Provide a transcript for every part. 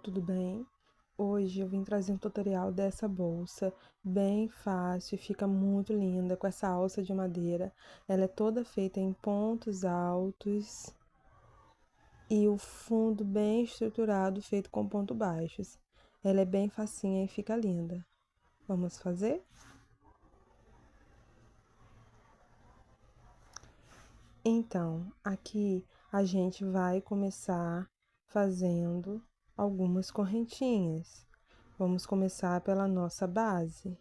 tudo bem? Hoje eu vim trazer um tutorial dessa bolsa, bem fácil e fica muito linda com essa alça de madeira. Ela é toda feita em pontos altos e o fundo bem estruturado, feito com pontos baixos. Ela é bem facinha e fica linda. Vamos fazer? Então, aqui a gente vai começar fazendo algumas correntinhas. Vamos começar pela nossa base.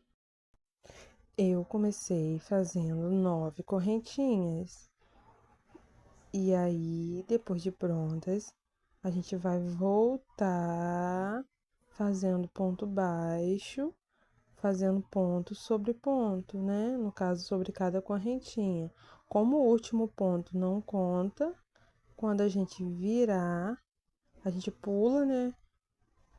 Eu comecei fazendo 9 correntinhas. E aí, depois de prontas, a gente vai voltar fazendo ponto baixo, fazendo ponto sobre ponto, né? No caso, sobre cada correntinha. Como o último ponto não conta, quando a gente virar, a gente pula, né?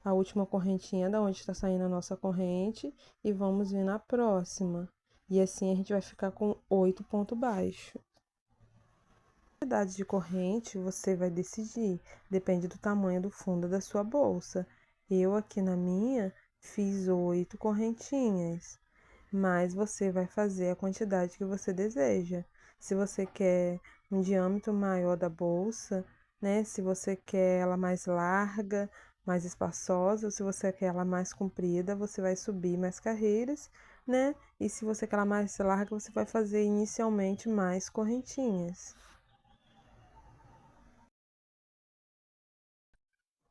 A última correntinha da onde está saindo a nossa corrente e vamos vir na próxima. E assim a gente vai ficar com 8 pontos baixos. A quantidade de corrente você vai decidir, depende do tamanho do fundo da sua bolsa. Eu aqui na minha fiz 8 correntinhas, mas você vai fazer a quantidade que você deseja. Se você quer um diâmetro maior da bolsa, né? Se você quer ela mais larga, mais espaçosa, ou se você quer ela mais comprida, você vai subir mais carreiras, né? E se você quer ela mais larga, você vai fazer inicialmente mais correntinhas.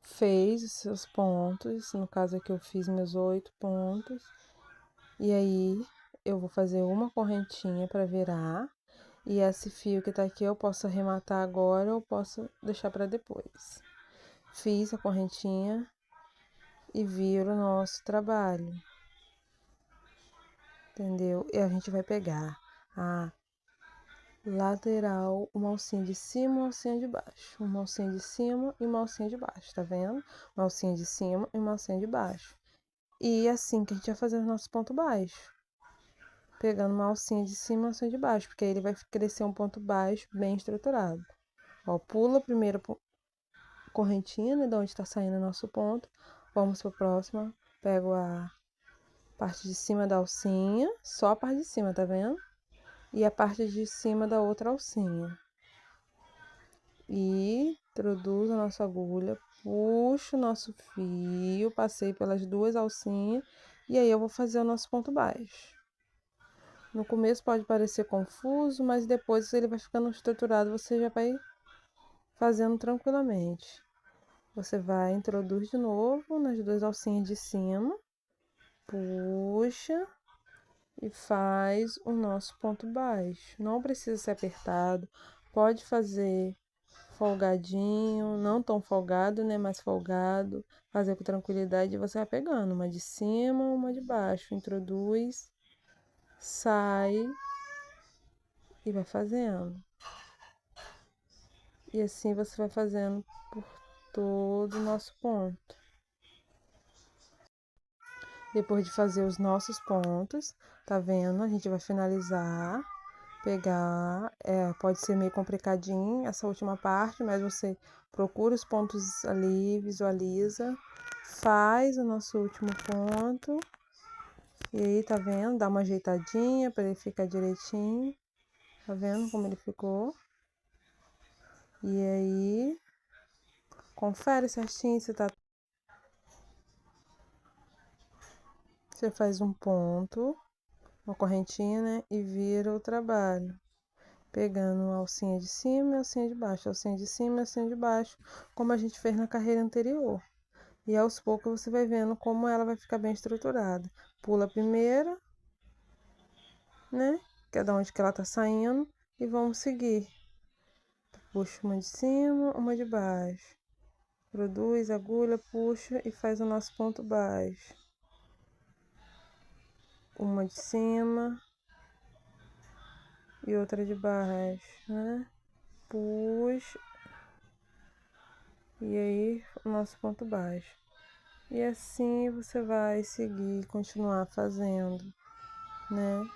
Fez os seus pontos, no caso aqui eu fiz meus 8 pontos, e aí eu vou fazer uma correntinha para virar. E esse fio que tá aqui eu posso arrematar agora ou posso deixar para depois. Fiz a correntinha e viro o nosso trabalho. Entendeu? E a gente vai pegar a lateral, uma alcinha de cima e uma alcinha de baixo. Uma alcinha de cima e uma alcinha de baixo, tá vendo? Uma alcinha de cima e uma alcinha de baixo. E assim que a gente vai fazer o nosso ponto baixo. Pegando uma alcinha de cima e uma alcinha de baixo, porque aí ele vai crescer um ponto baixo bem estruturado. Ó, pula a primeira correntinha, né, de onde tá saindo o nosso ponto. Vamos para a próxima. Pego a parte de cima da alcinha, só a parte de cima, tá vendo? E a parte de cima da outra alcinha. E introduzo a nossa agulha, puxo o nosso fio, passei pelas duas alcinhas e aí eu vou fazer o nosso ponto baixo. No começo pode parecer confuso, mas depois ele vai ficando estruturado, você já vai fazendo tranquilamente. Você vai introduzir de novo nas duas alcinhas de cima, puxa e faz o nosso ponto baixo. Não precisa ser apertado, pode fazer folgadinho, não tão folgado, né, mais folgado, fazer com tranquilidade e você vai pegando uma de cima, uma de baixo, introduz, sai e vai fazendo. E assim você vai fazendo por todo o nosso ponto. Depois de fazer os nossos pontos, tá vendo? A gente vai finalizar, pegar, pode ser meio complicadinho essa última parte, mas você procura os pontos ali, visualiza, faz o nosso último ponto, e aí, tá vendo? Dá uma ajeitadinha para ele ficar direitinho, tá vendo como ele ficou? E aí, confere certinho se tá. Você faz um ponto, uma correntinha, né? E vira o trabalho. Pegando a alcinha de cima e a alcinha de baixo, alcinha de cima e a alcinha de baixo, como a gente fez na carreira anterior. E aos poucos você vai vendo como ela vai ficar bem estruturada. Pula a primeira, né? Que é da onde que ela tá saindo. E vamos seguir. Puxa uma de cima, uma de baixo. Produz, agulha, puxa e faz o nosso ponto baixo. Uma de cima e outra de baixo, né? Puxa. E aí, o nosso ponto baixo. E assim você vai seguir, continuar fazendo, né?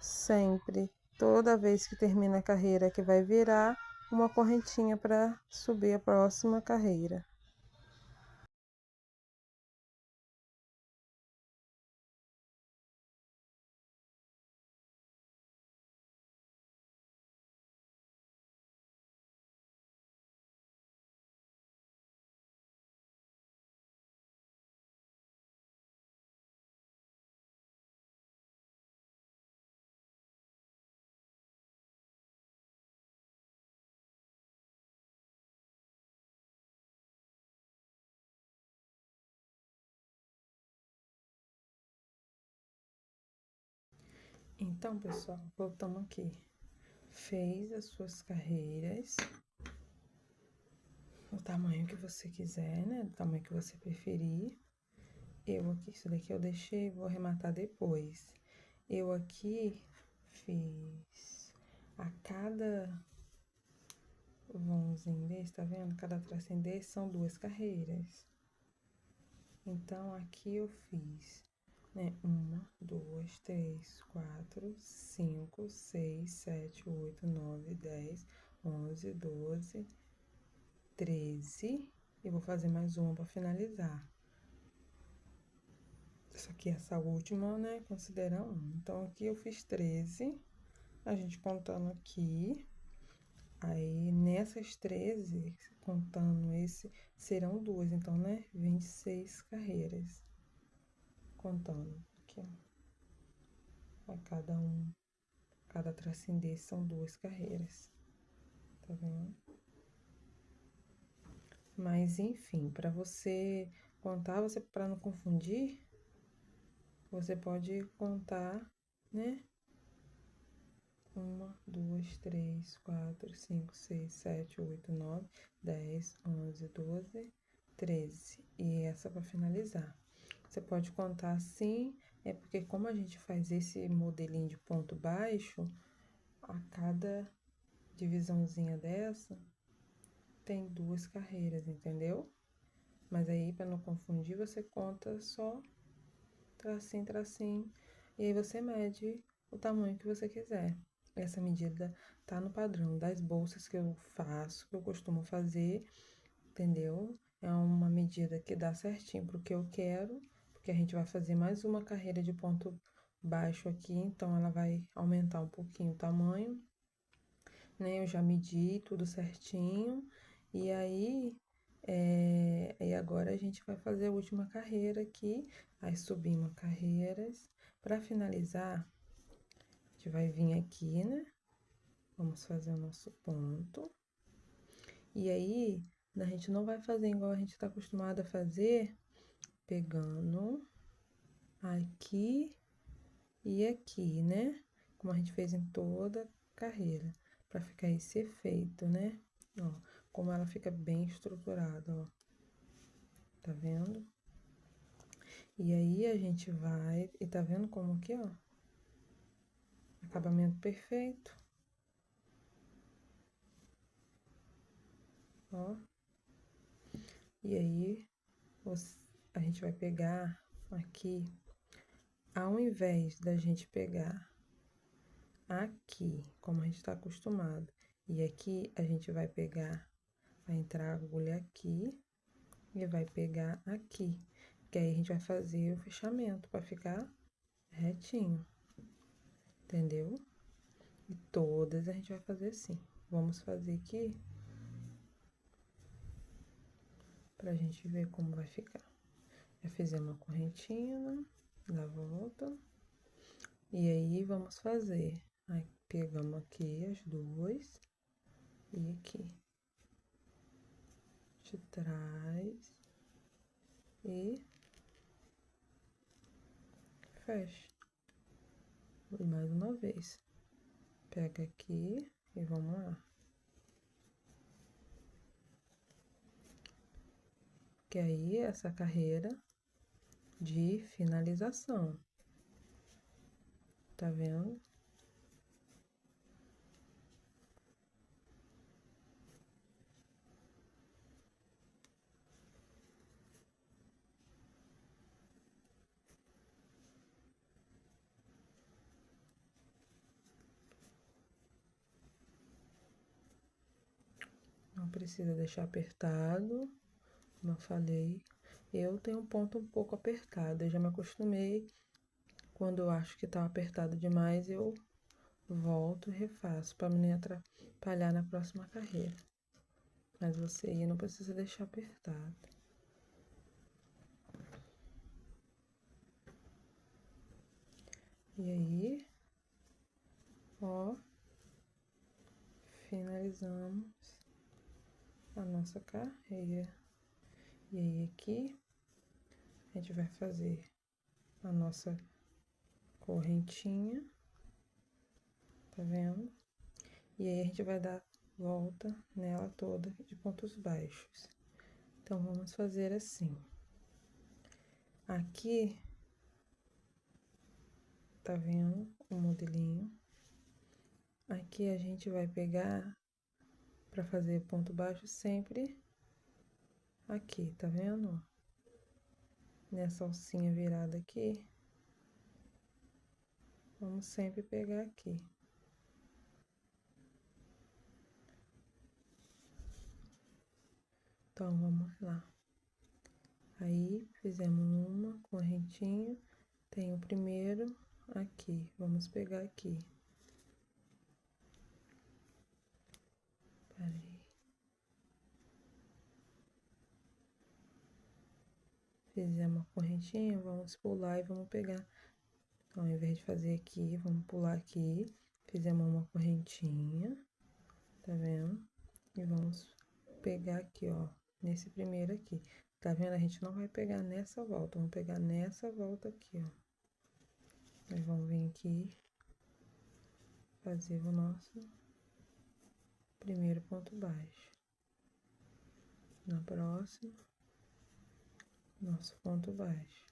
Sempre, toda vez que termina a carreira que vai virar uma correntinha para subir a próxima carreira. Então, pessoal, voltamos aqui. Fez as suas carreiras, o tamanho que você quiser, né? O tamanho que você preferir. Eu aqui, isso daqui eu deixei, vou arrematar depois. Eu aqui fiz a cada vãozinho desse, tá vendo? Cada tracinho desse são 2 carreiras. Então, aqui eu fiz, né? 1, 2, 3, 4, 5, 6, 7, 8, 9, 10, 11, 12, 13. E vou fazer mais uma para finalizar. Isso aqui, essa última, né? Considera 1. Então, aqui eu fiz 13. A gente contando aqui. Aí, nessas 13, contando esse, serão 2. Então, né? 26 carreiras. Contando aqui, ó. Cada tracinho desse são 2 carreiras. Tá vendo? Mas, enfim, para você contar, para não confundir, você pode contar, né? 1, 2, 3, 4, 5, 6, 7, 8, 9, 10, 11, 12, 13. E essa para finalizar. Você pode contar assim, é porque como a gente faz esse modelinho de ponto baixo, a cada divisãozinha dessa tem 2 carreiras, entendeu? Mas aí, para não confundir, você conta só tracinho, tracinho, e aí você mede o tamanho que você quiser. Essa medida tá no padrão das bolsas que eu faço, que eu costumo fazer, entendeu? É uma medida que dá certinho pro que eu quero, porque a gente vai fazer mais uma carreira de ponto baixo aqui, então ela vai aumentar um pouquinho o tamanho, né? Eu já medi tudo certinho, e aí, e agora a gente vai fazer a última carreira aqui, aí subimos carreiras. Para finalizar, a gente vai vir aqui, né? Vamos fazer o nosso ponto. E aí, a gente não vai fazer igual a gente tá acostumado a fazer, pegando aqui e aqui, né? Como a gente fez em toda carreira, para ficar esse efeito, né? Ó, como ela fica bem estruturada, ó. Tá vendo? E aí, a gente vai, e tá vendo como que, ó? Acabamento perfeito. Ó. E aí, a gente vai pegar aqui, ao invés da gente pegar aqui, como a gente tá acostumado, e aqui a gente vai pegar, vai entrar a agulha aqui e vai pegar aqui, que aí a gente vai fazer o fechamento para ficar retinho, entendeu? E todas a gente vai fazer assim. Vamos fazer aqui pra gente ver como vai ficar. Já fizemos uma correntinha da volta. E aí, vamos fazer. Aí, pegamos aqui as duas e aqui. De trás e fecha. E mais uma vez. Pega aqui e vamos lá. Que aí, essa carreira de finalização. Tá vendo? Não precisa deixar apertado, como eu falei. Eu tenho um ponto um pouco apertado, eu já me acostumei. Quando eu acho que tá apertado demais, eu volto e refaço, para não atrapalhar na próxima carreira. Mas você aí não precisa deixar apertado. E aí, ó, finalizamos a nossa carreira. E aí aqui, a gente vai fazer a nossa correntinha tá vendo? E aí, a gente vai dar volta nela toda de pontos baixos. Então, vamos fazer assim. Aqui, tá vendo o modelinho? Aqui a gente vai pegar pra fazer ponto baixo sempre aqui, tá vendo? Nessa alcinha virada aqui, vamos sempre pegar aqui. Então, vamos lá. Aí, fizemos uma correntinha, tem o primeiro aqui, vamos pegar aqui. Peraí. Fizemos a correntinha, vamos pular e vamos pegar. Então, ao invés de fazer aqui, vamos pular aqui. Fizemos uma correntinha, tá vendo? E vamos pegar aqui, ó, nesse primeiro aqui. Tá vendo? A gente não vai pegar nessa volta, vamos pegar nessa volta aqui, ó. Aí, vamos vir aqui, fazer o nosso primeiro ponto baixo. Na próxima, nosso ponto baixo.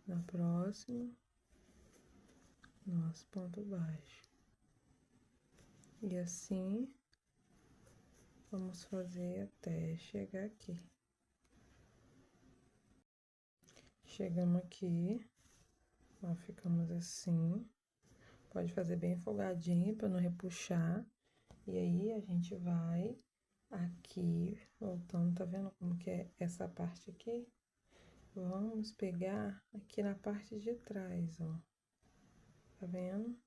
Na próxima, nosso ponto baixo. E assim, vamos fazer até chegar aqui. Chegamos aqui, ó, ficamos assim. Pode fazer bem folgadinho para não repuxar. E aí, a gente vai aqui, voltando, tá vendo como que é essa parte aqui? Vamos pegar aqui na parte de trás, ó. Tá vendo?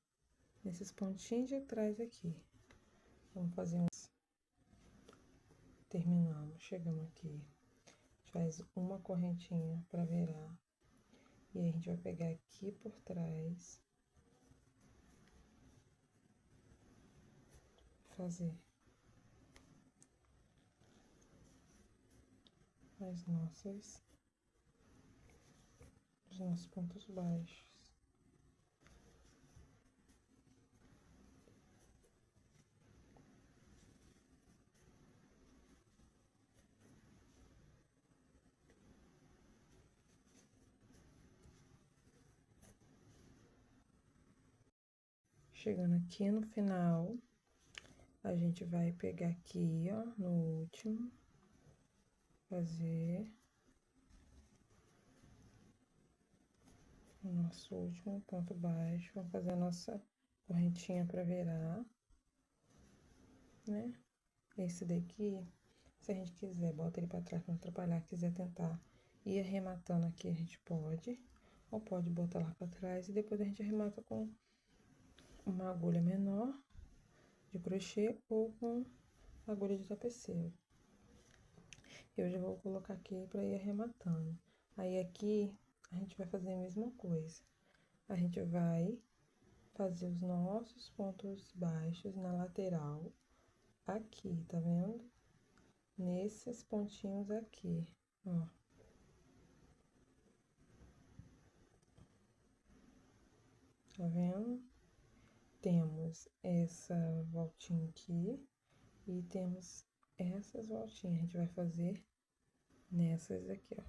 Nesses pontinhos de trás aqui. Vamos fazer um... Terminamos, chegamos aqui. Faz uma correntinha pra virar. E aí, a gente vai pegar aqui por trás. Fazer os nossos pontos baixos. Chegando aqui no final, a gente vai pegar aqui, ó, no último, fazer o nosso último ponto baixo. Vamos fazer a nossa correntinha pra virar, né? Esse daqui, se a gente quiser, bota ele pra trás pra não atrapalhar, quiser tentar ir arrematando aqui, a gente pode. Ou pode botar lá pra trás e depois a gente arremata com uma agulha menor de crochê ou com agulha de tapeceiro. Eu já vou colocar aqui pra ir arrematando. Aí aqui a gente vai fazer a mesma coisa. A gente vai fazer os nossos pontos baixos na lateral aqui, tá vendo? Nesses pontinhos aqui, ó. Tá vendo? Temos essa voltinha aqui e temos essas voltinhas. A gente vai fazer nessas aqui, ó.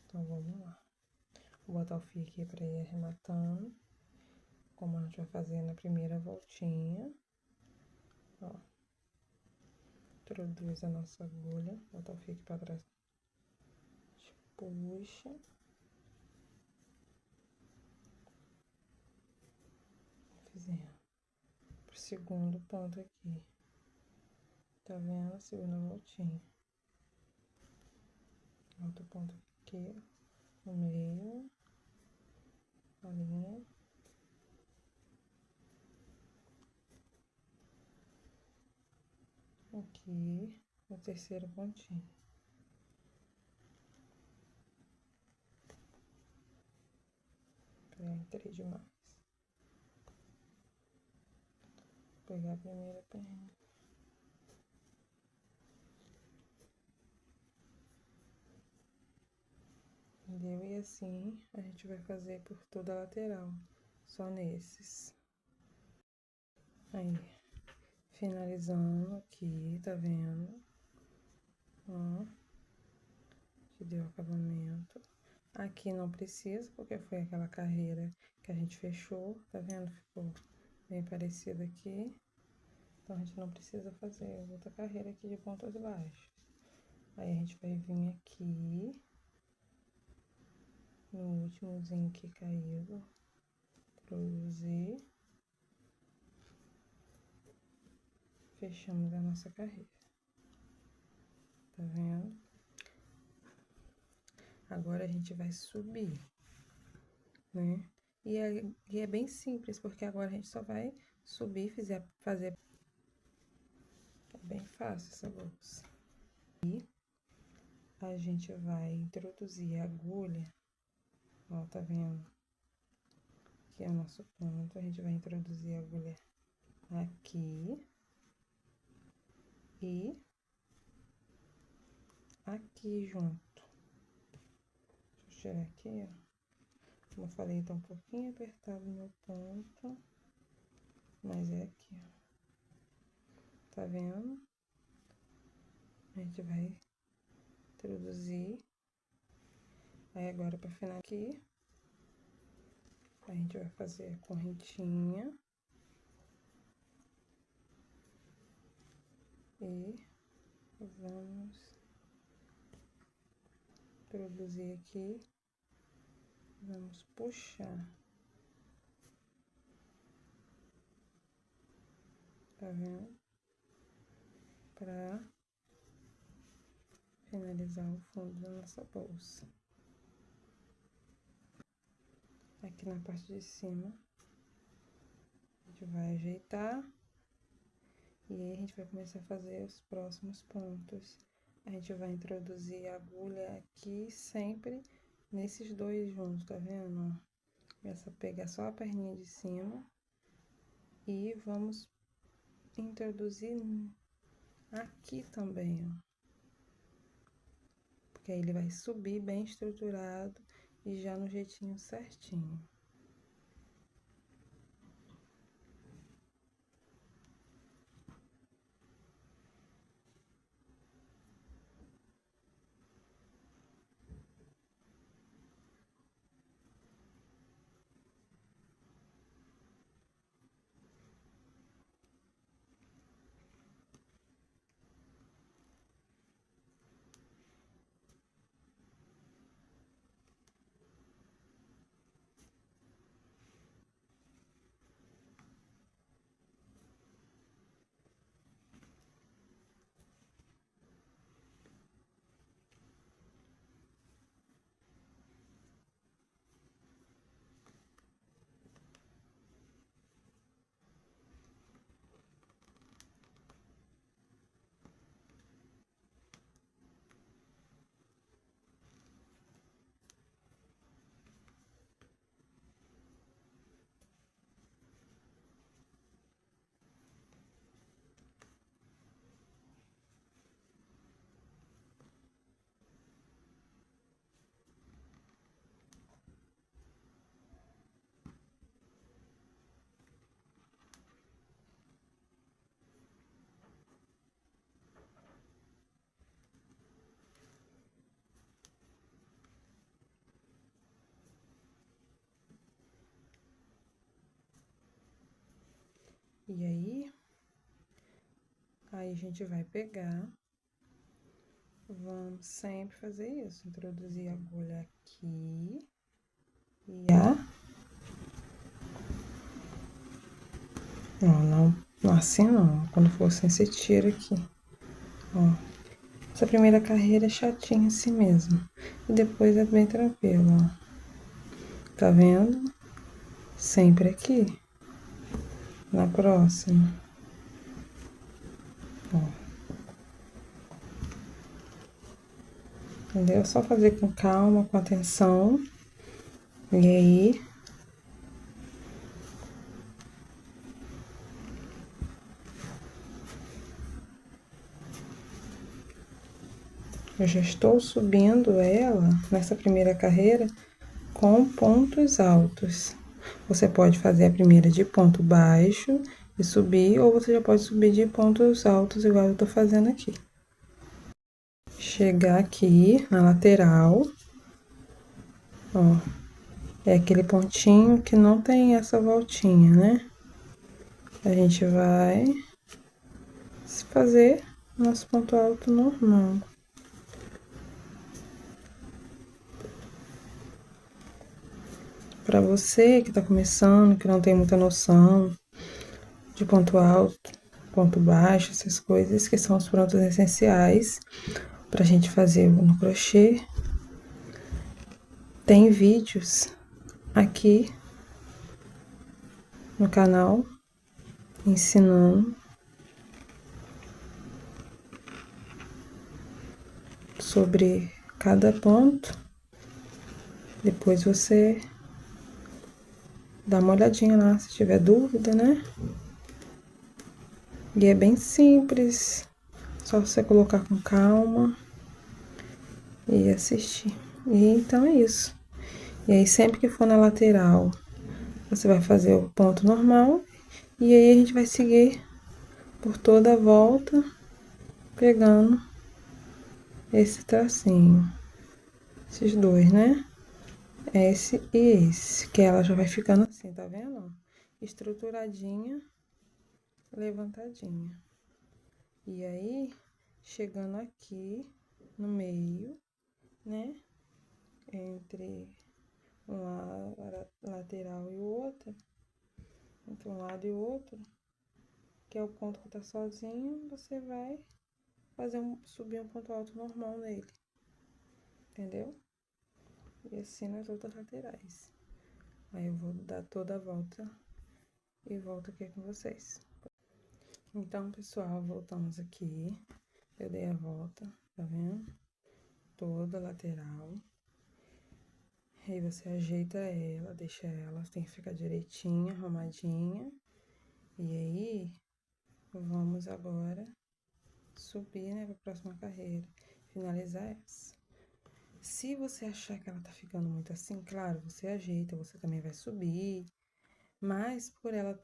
Então, vamos lá. Vou botar o fio aqui pra ir arrematando, como a gente vai fazer na primeira voltinha. Ó. Introduz a nossa agulha, botar o fio aqui pra trás. Puxa. Fizemos pro segundo ponto aqui. Tá vendo? A segunda voltinha. Outro ponto aqui, no meio. A linha. Aqui, o terceiro pontinho. Entrei demais. Vou pegar a primeira perna. entendeu? E assim a gente vai fazer por toda a lateral, só nesses. Aí, finalizando aqui, tá vendo? Ó, que deu acabamento. Aqui não precisa, porque foi aquela carreira que a gente fechou, tá vendo? Ficou bem parecido aqui. Então, a gente não precisa fazer outra carreira aqui de pontas baixas. Aí, a gente vai vir aqui, no últimozinho que caído, produzir. Fechamos a nossa carreira. Tá vendo? Agora, a gente vai subir, né? E é bem simples, porque agora a gente só vai subir, fazer. É bem fácil essa bolsa. E a gente vai introduzir a agulha, ó, tá vendo? Aqui é o nosso ponto, a gente vai introduzir a agulha aqui e aqui junto. Deixa eu tirar aqui, ó. Como eu falei, tá um pouquinho apertado o meu ponto, mas é aqui, ó. Tá vendo? A gente vai introduzir. Aí, agora, pra finalizar aqui, a gente vai fazer a correntinha. E vamos introduzir aqui. Vamos puxar. Tá vendo? Pra finalizar o fundo da nossa bolsa. Aqui na parte de cima, a gente vai ajeitar. E aí, a gente vai começar a fazer os próximos pontos. A gente vai introduzir a agulha aqui, sempre nesses dois juntos, tá vendo? Começa a pegar só a perninha de cima. E vamos introduzir aqui também, ó. Porque aí ele vai subir bem estruturado e já no jeitinho certinho. E aí a gente vai pegar, vamos sempre fazer isso, introduzir a agulha aqui e não assim não, quando for assim você tira aqui, ó. Essa primeira carreira é chatinha assim mesmo, e depois é bem tranquilo, ó. Tá vendo? Sempre aqui. Na próxima, ó. Entendeu? Só fazer com calma, com atenção. E aí, Eu já estou subindo ela nessa primeira carreira com pontos altos. Você pode fazer a primeira de ponto baixo e subir, ou você já pode subir de pontos altos, igual eu tô fazendo aqui. Chegar aqui na lateral, ó, é aquele pontinho que não tem essa voltinha, né? A gente vai fazer nosso ponto alto normal. Para você que tá começando, que não tem muita noção de ponto alto, ponto baixo, essas coisas, que são os pontos essenciais pra gente fazer no crochê, tem vídeos aqui no canal ensinando sobre cada ponto. Depois você dá uma olhadinha lá se tiver dúvida, né? E é bem simples, só você colocar com calma e assistir. E então é isso. E aí sempre que for na lateral, você vai fazer o ponto normal e aí a gente vai seguir por toda a volta, pegando esse tracinho. Esses dois, né? Esse e esse, que ela já vai ficando assim, tá vendo? Estruturadinha, levantadinha. E aí, chegando aqui no meio, né? Entre uma lateral e outra, entre um lado e o outro, que é o ponto que tá sozinho, você vai fazer subir um ponto alto normal nele, entendeu? E assim nas outras laterais. Aí eu vou dar toda a volta e volto aqui com vocês. Então, pessoal, voltamos aqui. Eu dei a volta, tá vendo? Toda a lateral. Aí você ajeita ela, deixa ela, tem que ficar direitinha, arrumadinha. E aí, vamos agora subir, né, pra próxima carreira, finalizar essa. Se você achar que ela tá ficando muito assim, claro, você ajeita, você também vai subir. Mas por ela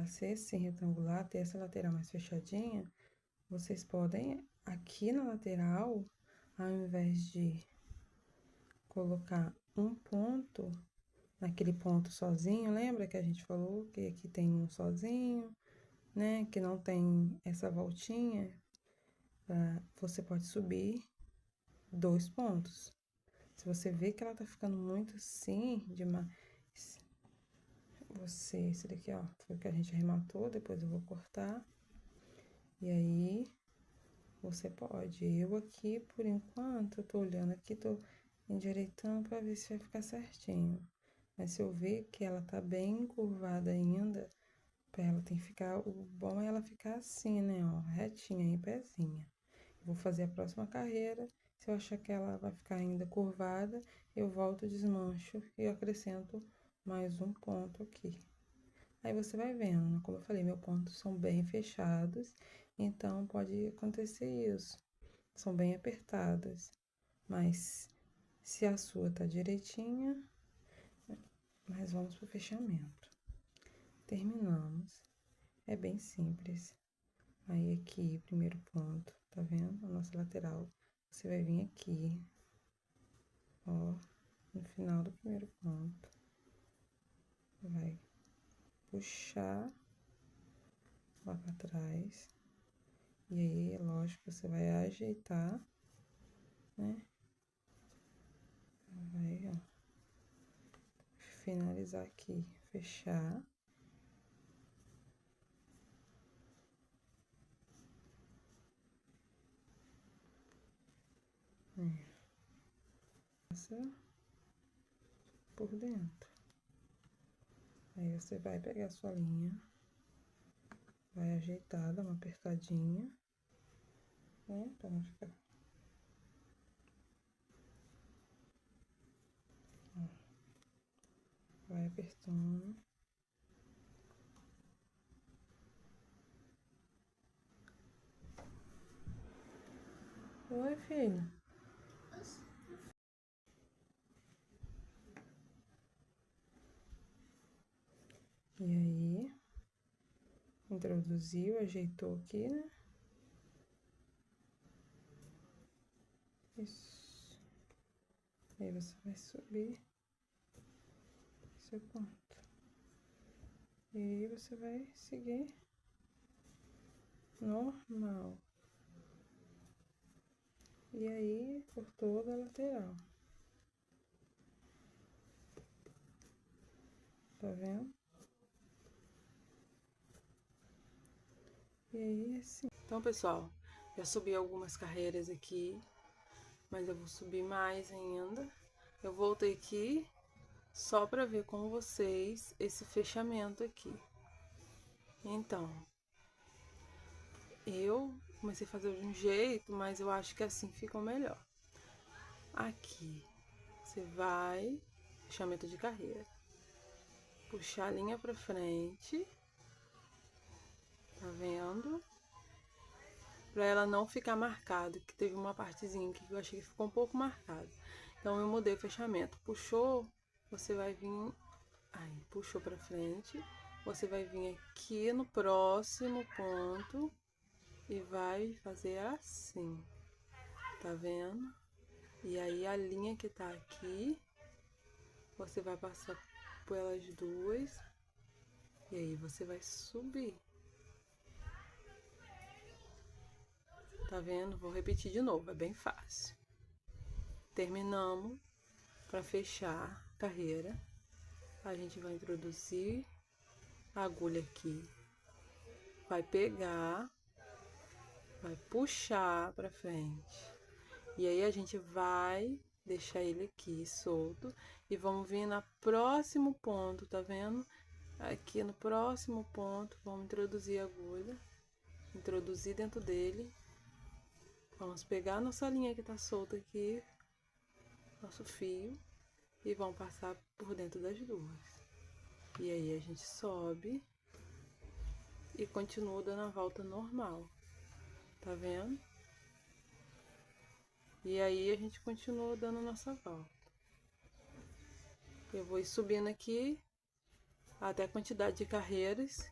ser assim retangular, ter essa lateral mais fechadinha, vocês podem, aqui na lateral, ao invés de colocar um ponto, naquele ponto sozinho, lembra que a gente falou que aqui tem um sozinho, né? Que não tem essa voltinha, você pode subir 2 pontos. Se você vê que ela tá ficando muito assim, demais, esse daqui, ó, foi o que a gente arrematou, depois eu vou cortar. E aí, você pode. Eu aqui, por enquanto, eu tô olhando aqui, tô endireitando pra ver se vai ficar certinho. Mas se eu ver que ela tá bem curvada ainda, pra ela tem que ficar, o bom é ela ficar assim, né, ó, retinha, em pezinha. Vou fazer a próxima carreira, se eu achar que ela vai ficar ainda curvada, eu volto, desmancho e acrescento mais um ponto aqui. Aí você vai vendo, né? Como eu falei, meus pontos são bem fechados, então pode acontecer isso. São bem apertadas, mas se a sua tá direitinha, mas vamos pro fechamento. Terminamos. É bem simples. Aí aqui, primeiro ponto, tá vendo? A nossa lateral. Você vai vir aqui, ó, no final do primeiro ponto. Vai puxar lá pra trás. E aí, é lógico, você vai ajeitar, né? Vai, ó, finalizar aqui, fechar. Passa por dentro. Aí você vai pegar a sua linha, vai ajeitar, dar uma apertadinha, né? Pra não ficar. Ó, vai apertando. Oi? filho? E aí, introduziu, ajeitou aqui, né? Isso. Aí você vai subir seu ponto. E aí você vai seguir normal. E aí, por toda a lateral. Tá vendo? E aí, assim. Então, pessoal, já subi algumas carreiras aqui, mas eu vou subir mais ainda. Eu voltei aqui só para ver com vocês esse fechamento aqui. Então, eu comecei a fazer de um jeito, mas eu acho que assim ficou melhor. Aqui, você vai, fechamento de carreira, puxar a linha pra frente, tá vendo? Pra ela não ficar marcado, que teve uma partezinha que eu achei que ficou um pouco marcada. Então eu mudei o fechamento. Puxou, você vai vir, aí, puxou pra frente, você vai vir aqui no próximo ponto e vai fazer assim, tá vendo? E aí a linha que tá aqui, você vai passar por elas duas e aí você vai subir. Tá vendo? Vou repetir de novo, é bem fácil. Terminamos. Para fechar a carreira, a gente vai introduzir a agulha aqui, vai pegar, vai puxar para frente. E aí a gente vai deixar ele aqui solto e vamos vir no próximo ponto, tá vendo? Aqui no próximo ponto, vamos introduzir a agulha, introduzir dentro dele. Vamos pegar a nossa linha que tá solta aqui, nosso fio, e vamos passar por dentro das duas. E aí a gente sobe e continua dando a volta normal, tá vendo? E aí a gente continua dando a nossa volta. Eu vou ir subindo aqui até a quantidade de carreiras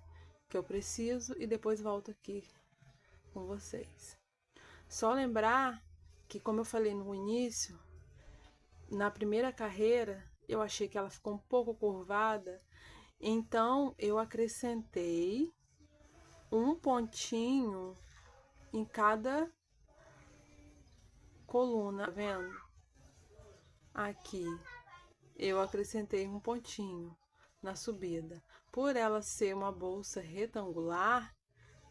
que eu preciso e depois volto aqui com vocês. Só lembrar que, como eu falei no início, na primeira carreira eu achei que ela ficou um pouco curvada, então eu acrescentei um pontinho em cada coluna, tá vendo? Aqui eu acrescentei um pontinho na subida. Por ela ser uma bolsa retangular,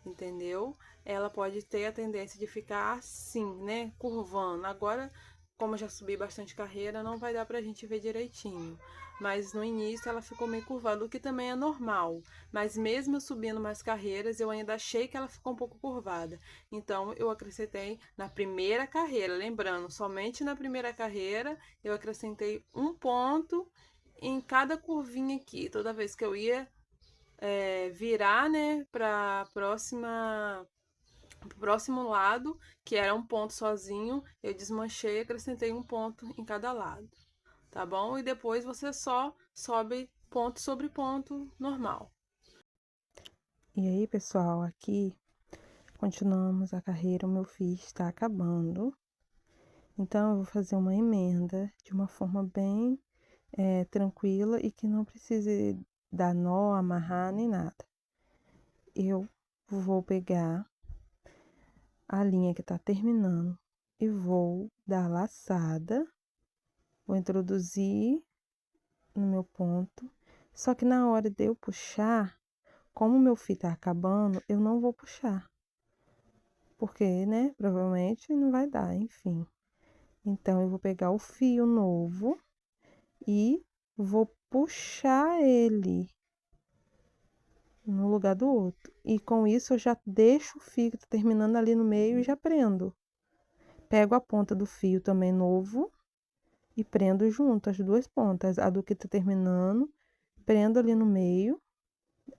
entendeu? Ela pode ter a tendência de ficar assim, né? Curvando. Agora, como eu já subi bastante carreira, não vai dar pra gente ver direitinho. Mas no início ela ficou meio curvada, o que também é normal. Mas mesmo eu subindo mais carreiras, eu ainda achei que ela ficou um pouco curvada. Então eu acrescentei na primeira carreira, lembrando, somente na primeira carreira eu acrescentei um ponto em cada curvinha aqui. Toda vez que eu ia virar, né, para próximo lado, que era um ponto sozinho, eu desmanchei e acrescentei um ponto em cada lado, tá bom? E depois você só sobe ponto sobre ponto normal. E aí, pessoal, aqui continuamos a carreira, o meu fio está acabando. Então, eu vou fazer uma emenda de uma forma bem tranquila e que não precise dar nó, amarrar, nem nada. Eu vou pegar a linha que está terminando e vou dar laçada, vou introduzir no meu ponto. Só que na hora de eu puxar, como o meu fio tá acabando, eu não vou puxar. Porque, né, provavelmente não vai dar, enfim. Então, eu vou pegar o fio novo e vou puxar ele no lugar do outro. E com isso eu já deixo o fio que tá terminando ali no meio e já prendo. Pego a ponta do fio também novo e prendo junto as duas pontas. A do que tá terminando, prendo ali no meio,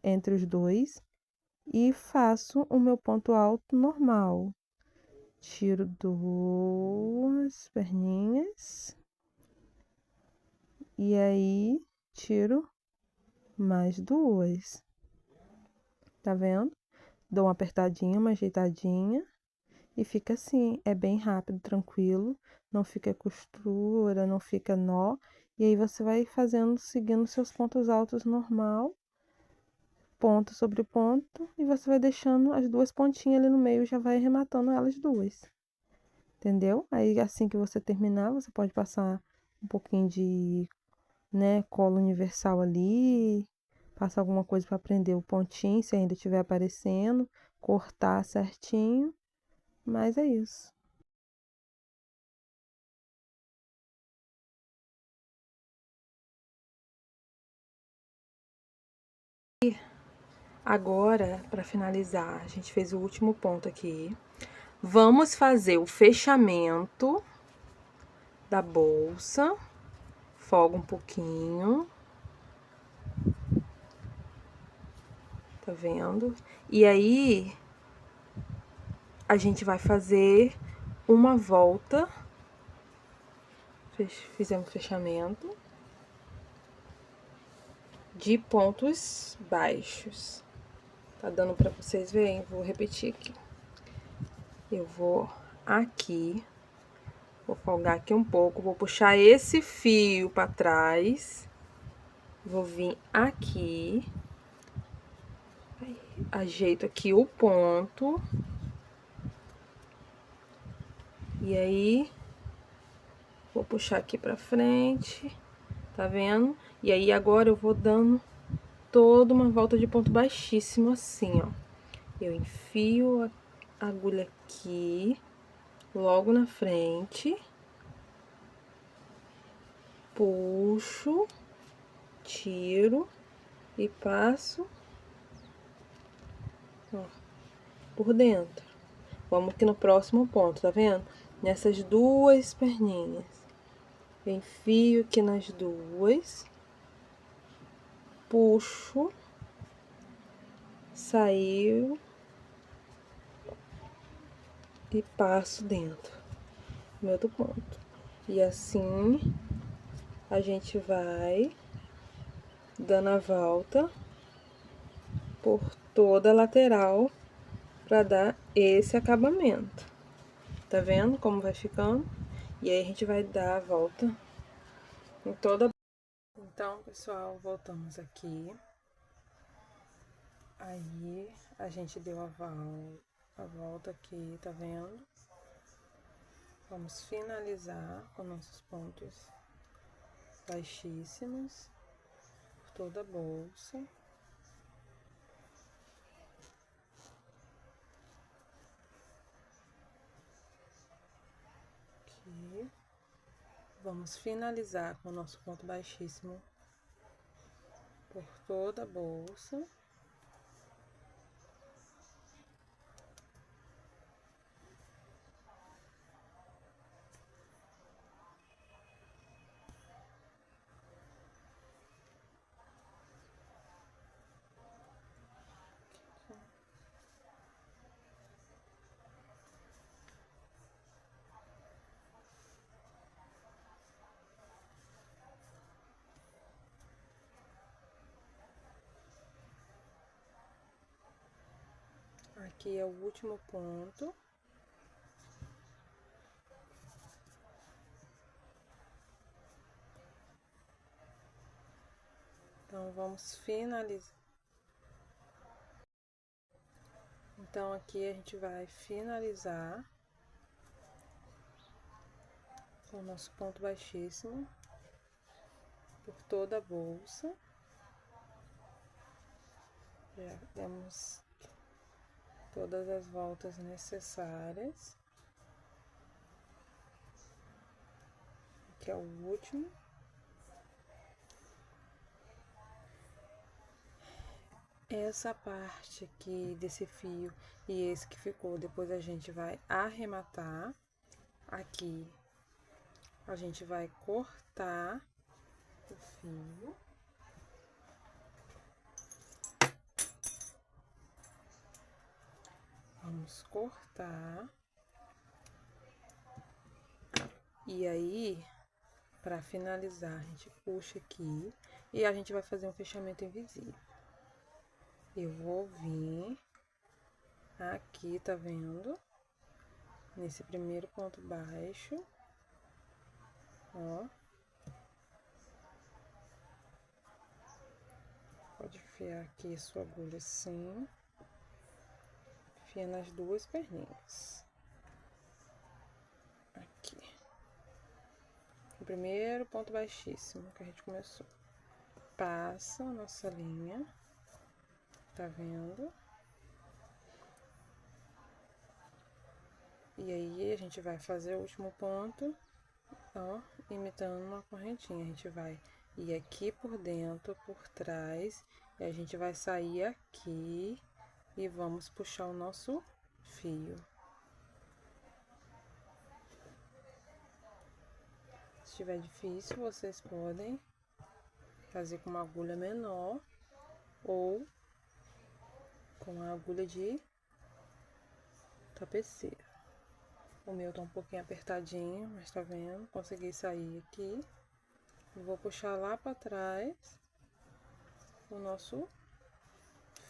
entre os dois, e faço o meu ponto alto normal, tiro 2 perninhas. E aí, tiro mais 2. Tá vendo? Dou uma apertadinha, uma ajeitadinha. E fica assim, é bem rápido, tranquilo. Não fica costura, não fica nó. E aí você vai fazendo, seguindo seus pontos altos normal. Ponto sobre ponto. E você vai deixando as 2 pontinhas ali no meio, já vai arrematando elas 2. Entendeu? Aí assim que você terminar, você pode passar um pouquinho de, né, cola universal ali. Passar alguma coisa para prender o pontinho, se ainda estiver aparecendo. Cortar certinho. Mas é isso. Agora, para finalizar, a gente fez o último ponto aqui. Vamos fazer o fechamento da bolsa. Folga um pouquinho. Tá vendo? E aí, a gente vai fazer uma volta. Fizemos fechamento de pontos baixos. Tá dando pra vocês verem? Vou repetir aqui. Eu vou aqui, vou folgar aqui um pouco, vou puxar esse fio pra trás, vou vir aqui, ajeito aqui o ponto, e aí, vou puxar aqui pra frente, tá vendo? E aí, agora eu vou dando toda uma volta de ponto baixíssimo assim, ó. Eu enfio a agulha aqui, logo na frente, puxo, tiro e passo, ó, por dentro. Vamos aqui no próximo ponto, tá vendo? Nessas 2 perninhas. Enfio aqui nas 2, puxo, saiu e passo dentro do outro ponto. E assim a gente vai dando a volta por toda a lateral para dar esse acabamento. Tá vendo como vai ficando? E aí a gente vai dar a volta em toda. Então, pessoal, voltamos aqui. Aí a gente deu a volta aqui, tá vendo? Vamos finalizar com nossos pontos baixíssimos por toda a bolsa. Aqui. Vamos finalizar com o nosso ponto baixíssimo por toda a bolsa. Aqui é o último ponto. Então, vamos finalizar. Então, aqui a gente vai finalizar com o nosso ponto baixíssimo por toda a bolsa. Já demos todas as voltas necessárias. Aqui é o último. Essa parte aqui desse fio e esse que ficou, depois a gente vai arrematar. Aqui a gente vai cortar o fio. Vamos cortar. E aí, pra finalizar, a gente puxa aqui e a gente vai fazer um fechamento invisível. Eu vou vir aqui, tá vendo? Nesse primeiro ponto baixo, ó. Pode enfiar aqui a sua agulha assim. Enfia nas duas perninhas. Aqui. O primeiro ponto baixíssimo que a gente começou. Passa a nossa linha. Tá vendo? E aí, a gente vai fazer o último ponto, ó, imitando uma correntinha. A gente vai ir aqui por dentro, por trás, e a gente vai sair aqui e vamos puxar o nosso fio. Se estiver difícil, vocês podem fazer com uma agulha menor ou com a agulha de tapeceira. O meu tá um pouquinho apertadinho, mas tá vendo? Consegui sair aqui. E vou puxar lá pra trás o nosso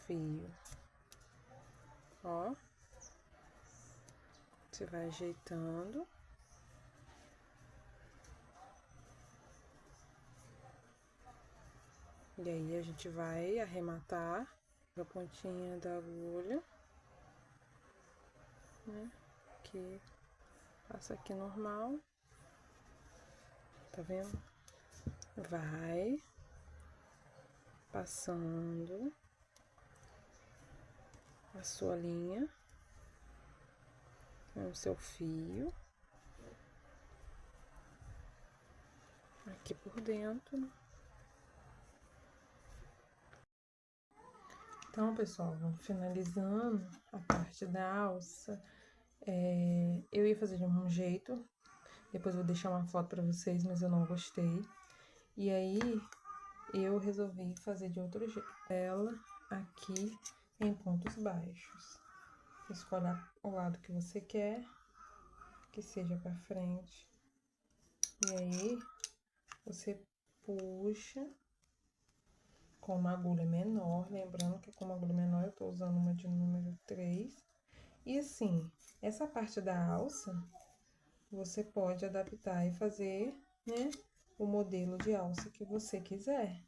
fio. Ó. Você vai ajeitando. E aí, a gente vai arrematar a pontinha da agulha, né? Aqui, passa aqui normal. Tá vendo? Vai passando a sua linha, né, o seu fio, aqui por dentro. Então, pessoal, vamos finalizando a parte da alça. Eu ia fazer de um jeito, depois vou deixar uma foto pra vocês, mas eu não gostei. E aí, eu resolvi fazer de outro jeito. Ela aqui em pontos baixos. Escolhe o lado que você quer, que seja pra frente. E aí, você puxa com uma agulha menor, lembrando que com uma agulha menor eu tô usando uma de número 3. E assim, essa parte da alça, você pode adaptar e fazer, né, o modelo de alça que você quiser.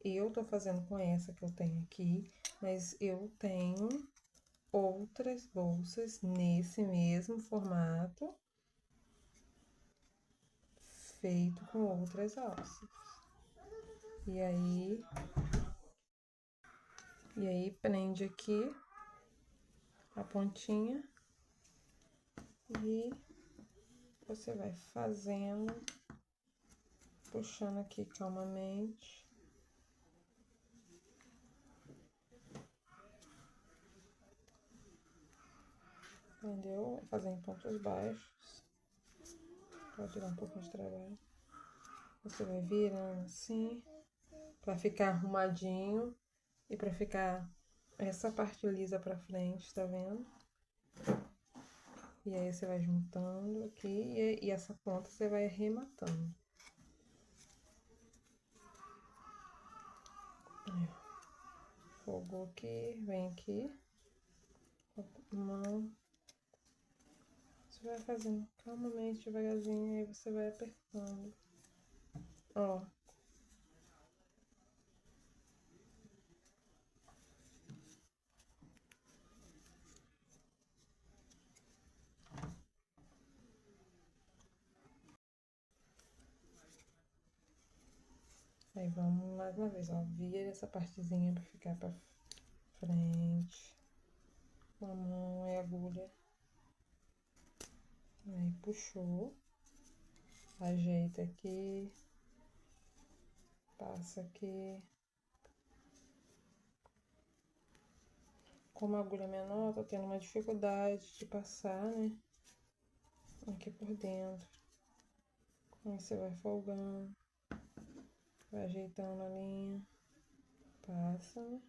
Eu tô fazendo com essa que eu tenho aqui, mas eu tenho outras bolsas nesse mesmo formato, feito com outras alças. E aí prende aqui a pontinha e você vai fazendo, puxando aqui calmamente. Entendeu? Vai fazer em pontos baixos. Pode dar um pouquinho de trabalho. Você vai virando assim, pra ficar arrumadinho e pra ficar essa parte lisa pra frente, tá vendo? E aí, você vai juntando aqui e essa ponta você vai arrematando. Aí, folgou aqui, vem aqui, mão. Você vai fazendo calmamente, devagarzinho, aí você vai apertando. Ó. Aí vamos mais uma vez, ó, vira essa partezinha pra ficar pra frente. Com a mão e a agulha. Aí puxou. Ajeita aqui. Passa aqui. Como a agulha é menor, tô tendo uma dificuldade de passar, né? Aqui por dentro. Aí você vai folgando. Vai ajeitando a linha. Passa, né?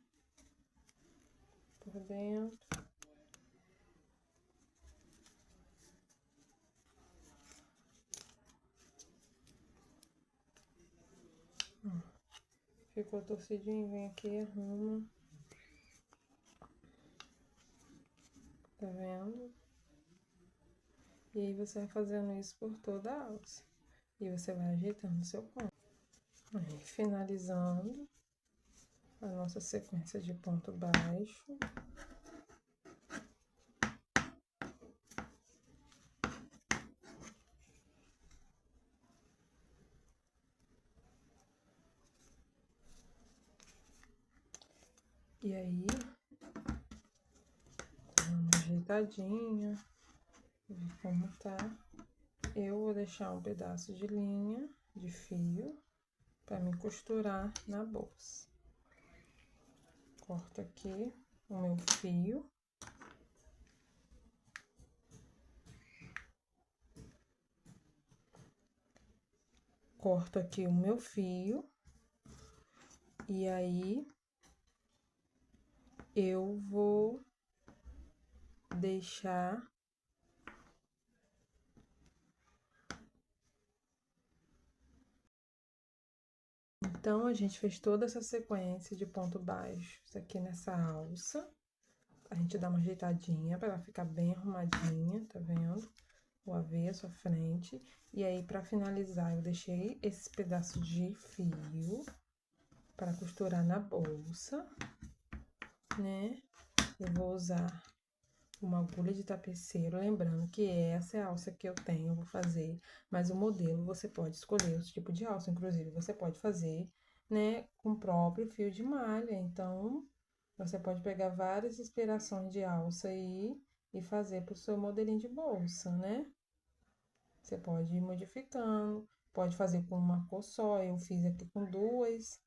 Por dentro. ficou torcidinho, vem aqui e arruma. Tá vendo? E aí você vai fazendo isso por toda a alça. E você vai ajeitando o seu ponto. Aí, finalizando a nossa sequência de ponto baixo. E aí, dá uma ajeitadinha, ver como tá. Eu vou deixar um pedaço de linha, de fio, para me costurar na bolsa. Corto aqui o meu fio. Corto aqui o meu fio. E aí, eu vou deixar então a gente fez toda essa sequência de ponto baixo aqui nessa alça. A gente dá uma ajeitadinha para ela ficar bem arrumadinha, tá vendo? O avesso, a frente. E aí, para finalizar, eu deixei esse pedaço de fio para costurar na bolsa, né? Eu vou usar uma agulha de tapeceiro, lembrando que essa é a alça que eu tenho, eu vou fazer, mas o modelo você pode escolher o tipo de alça, inclusive você pode fazer, né, com o próprio fio de malha, então você pode pegar várias inspirações de alça aí e fazer pro seu modelinho de bolsa, né? Você pode ir modificando, pode fazer com uma cor só, eu fiz aqui com duas,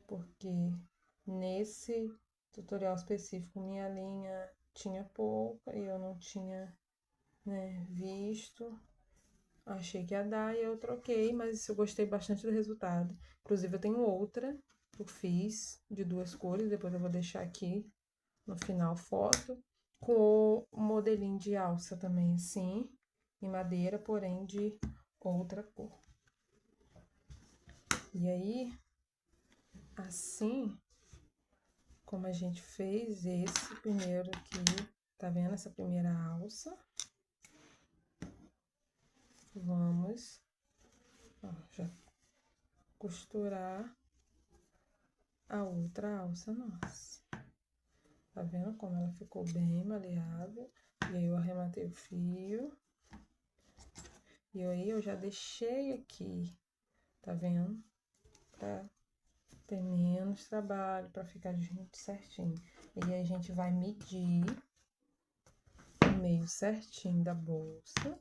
porque nesse tutorial específico minha linha tinha pouca e eu não tinha, né, visto. Achei que ia dar e eu troquei, mas eu gostei bastante do resultado. Inclusive eu tenho outra que eu fiz de duas cores, depois eu vou deixar aqui no final foto, com o modelinho de alça também assim, em madeira, porém de outra cor. E aí, assim como a gente fez esse primeiro aqui, tá vendo essa primeira alça? Vamos, ó, já costurar a outra alça nossa. Tá vendo como ela ficou bem maleável? E aí eu arrematei o fio. E aí eu já deixei aqui, tá vendo? Pra ter menos trabalho, pra ficar junto certinho. E aí a gente vai medir o meio certinho da bolsa.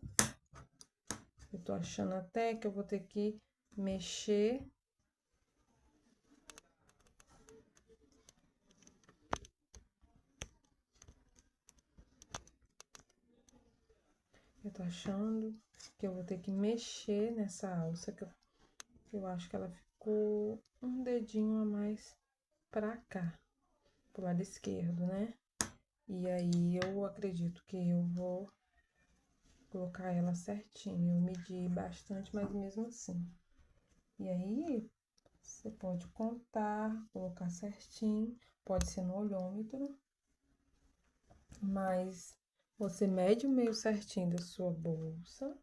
Eu tô achando até que eu vou ter que mexer. Eu tô achando que eu vou ter que mexer nessa alça, que eu acho que ela ficou um dedinho a mais pra cá, pro lado esquerdo, né? E aí, eu acredito que eu vou colocar ela certinho. Eu medi bastante, mas mesmo assim. E aí, você pode contar, colocar certinho, pode ser no olhômetro, mas você mede o meio certinho da sua bolsa.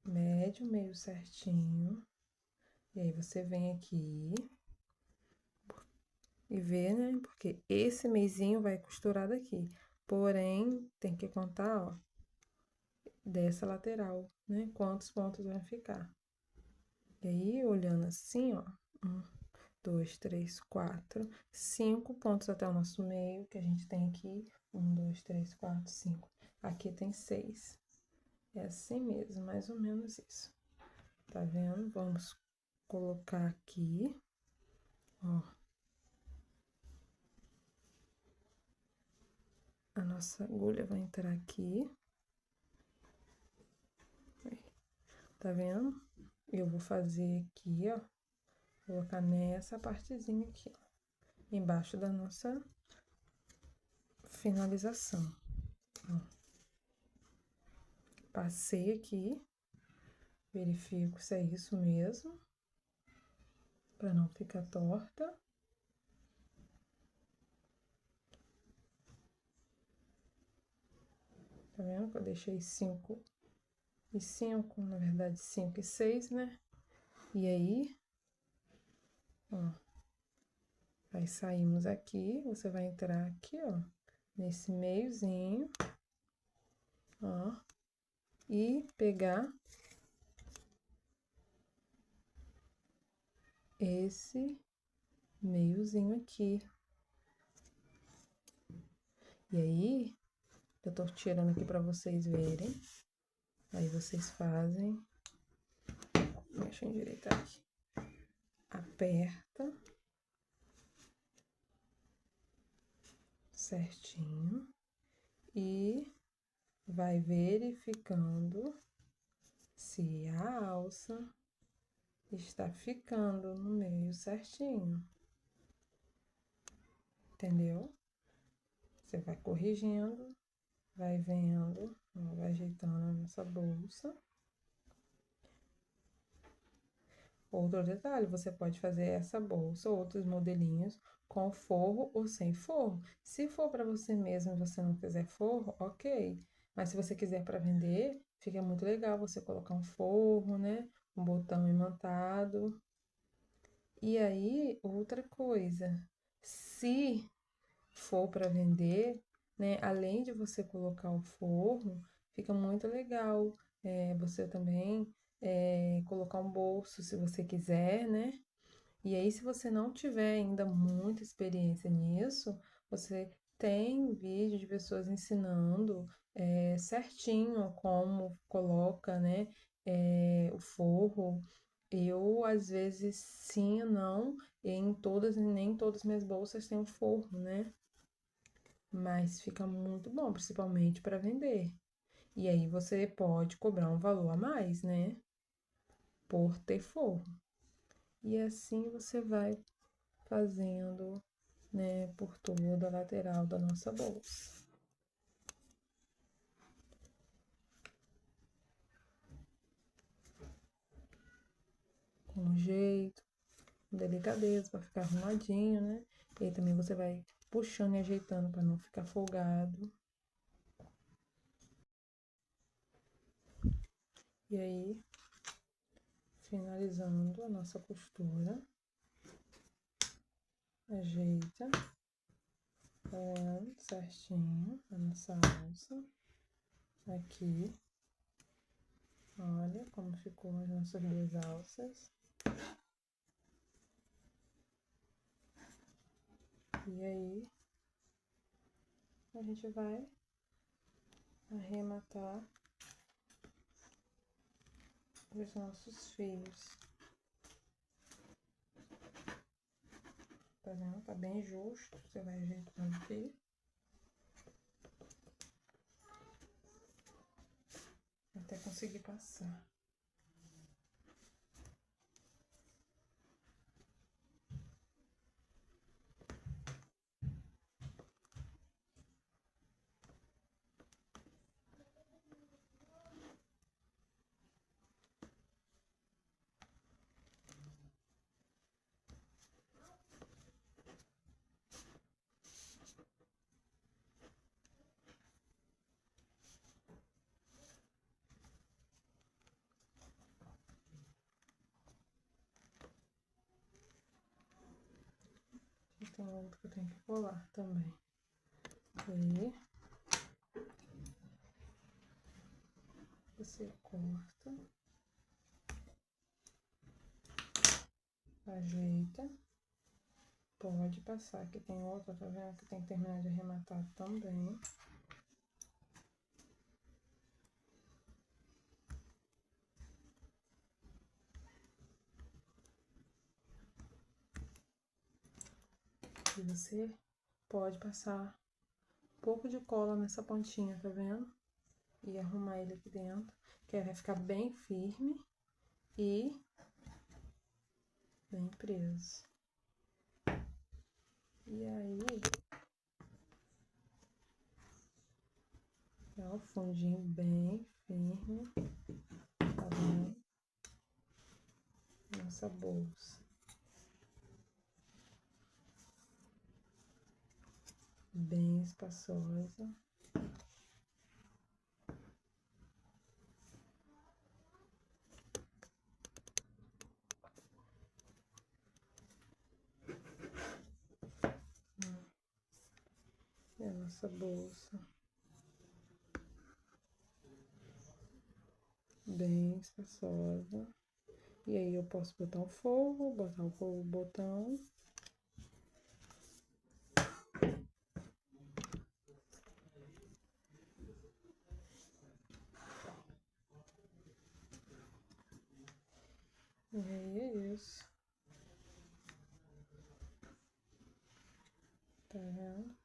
Mede o meio certinho. E aí, você vem aqui e vê, né? Porque esse meizinho vai costurar daqui. Porém, tem que contar, ó, dessa lateral, né? Quantos pontos vai ficar. E aí, olhando assim, ó, 1, 2, 3, 4, 5 pontos até o nosso meio, que a gente tem aqui. 1, 2, 3, 4, 5. Aqui tem 6. É assim mesmo, mais ou menos isso. Tá vendo? Vamos colocar aqui, ó. A nossa agulha vai entrar aqui. Tá vendo? Eu vou fazer aqui, ó. Colocar nessa partezinha aqui, ó. Embaixo da nossa finalização. Ó. Passei aqui. Verifico se é isso mesmo. para não ficar torta. Tá vendo que eu deixei 5 e 5, na verdade 5 e 6, né? E aí, ó, aí saímos aqui, você vai entrar aqui, ó, nesse meiozinho, ó, e pegar esse meiozinho aqui. E aí, eu tô tirando aqui pra vocês verem. Aí vocês fazem, deixa eu endireitar aqui, aperta certinho e vai verificando se a alça está ficando no meio certinho, entendeu? Você vai corrigindo, vai vendo, vai ajeitando a nossa bolsa. Outro detalhe, você pode fazer essa bolsa ou outros modelinhos com forro ou sem forro. Se for para você mesmo e você não quiser forro, ok. Mas se você quiser para vender, fica muito legal você colocar um forro, né? Um botão imantado. E aí, outra coisa, se for para vender, né? Além de você colocar o forro, fica muito legal. Você também colocar um bolso, se você quiser, né? E aí, se você não tiver ainda muita experiência nisso, você tem vídeo de pessoas ensinando certinho como coloca, né? O forro. Eu, às vezes, sim e não, nem todas minhas bolsas têm o forro, né? Mas fica muito bom, principalmente para vender. E aí você pode cobrar um valor a mais, né? Por ter forro. E assim você vai fazendo, né, por toda a lateral da nossa bolsa. Com jeito, com delicadeza, para ficar arrumadinho, né? E aí também você vai puxando e ajeitando para não ficar folgado. E aí, finalizando a nossa costura, ajeita certinho a nossa alça aqui. Olha como ficou as nossas duas alças. E aí, a gente vai arrematar os nossos fios. Tá vendo? Tá bem justo. Você vai ajeitando aqui. Até conseguir passar. E tem outro que eu tenho que colar também. E você corta, ajeita, pode passar. Aqui tem outra, tá vendo? Que tem que terminar de arrematar também. E você pode passar um pouco de cola nessa pontinha, tá vendo? E arrumar ele aqui dentro, que aí vai ficar bem firme e bem preso. E aí, ó, o fundinho bem firme, tá vendo? Nossa bolsa. bem espaçosa. É a nossa bolsa. Bem espaçosa. E aí eu posso botar um forro, botar o botão. E aí é isso. Tá vendo?